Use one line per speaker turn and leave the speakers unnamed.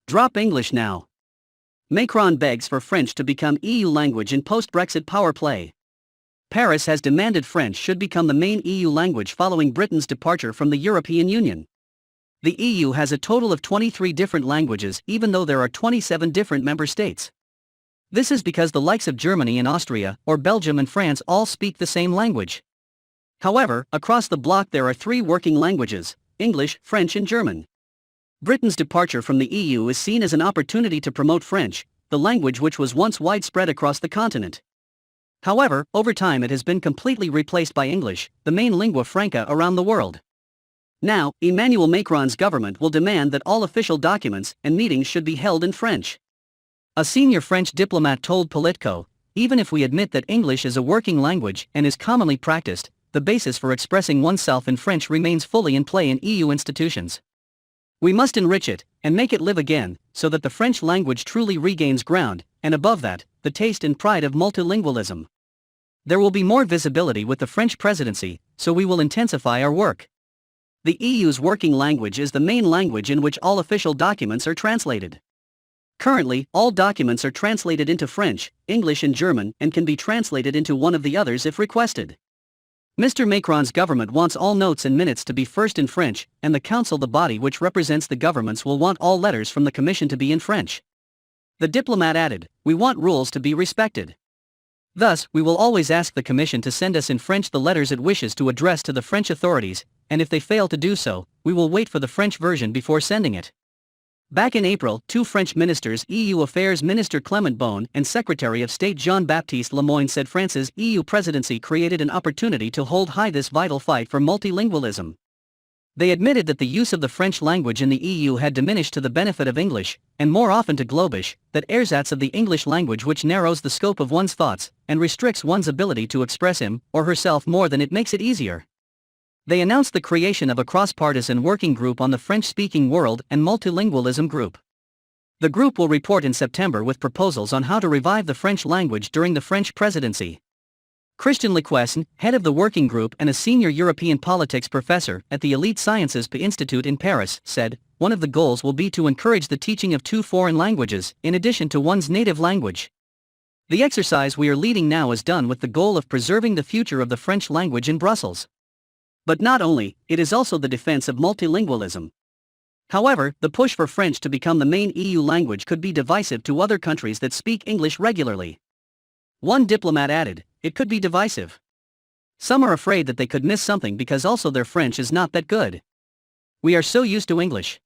Drop English now. Macron begs for French to become EU language in post-Brexit power play. Paris has demanded French should become the main EU language following Britain's departure from the European Union. The EU has a total of 23 different languages, even though there are 27 different member states. This is because the likes of Germany and Austria, or Belgium and France, all speak the same language. However, across the bloc there are 3 working languages: English, French and German. Britain's departure from the EU is seen as an opportunity to promote French, the language which was once widespread across the continent. However, over time it has been completely replaced by English, the main lingua franca around the world. Now, Emmanuel Macron's government will demand that all official documents and meetings should be held in French. A senior French diplomat told Politico, "Even if we admit that English is a working language and is commonly practiced, the basis for expressing oneself in French remains fully in play in EU institutions. We must enrich it, and make it live again, so that the French language truly regains ground, and above that, the taste and pride of multilingualism. There will be more visibility with the French presidency, so we will intensify our work." The EU's working language is the main language in which all official documents are translated. Currently, all documents are translated into French, English and German, and can be translated into one of the others if requested. Mr. Macron's government wants all notes and minutes to be first in French, and the Council, the body which represents the governments, will want all letters from the Commission to be in French. The diplomat added, "We want rules to be respected. Thus, we will always ask the Commission to send us in French the letters it wishes to address to the French authorities, and if they fail to do so, we will wait for the French version before sending it." Back in April, 2 French ministers, EU Affairs Minister Clement Beaune and Secretary of State Jean-Baptiste Lemoyne, said France's EU presidency created an opportunity to hold high this vital fight for multilingualism. They admitted that the use of the French language in the EU had diminished to the benefit of English, and more often to Globish, that ersatz of the English language which narrows the scope of one's thoughts, and restricts one's ability to express him or herself more than it makes it easier. They announced the creation of a cross-partisan working group on the French-speaking world and multilingualism group. The group will report in September with proposals on how to revive the French language during the French presidency. Christian Lequesne, head of the working group and a senior European politics professor at the Elite Sciences Institute in Paris, said, "One of the goals will be to encourage the teaching of 2 foreign languages, in addition to one's native language. The exercise we are leading now is done with the goal of preserving the future of the French language in Brussels. But not only, it is also the defense of multilingualism." However, the push for French to become the main EU language could be divisive to other countries that speak English regularly. One diplomat added, "It could be divisive. Some are afraid that they could miss something because also their French is not that good. We are so used to English.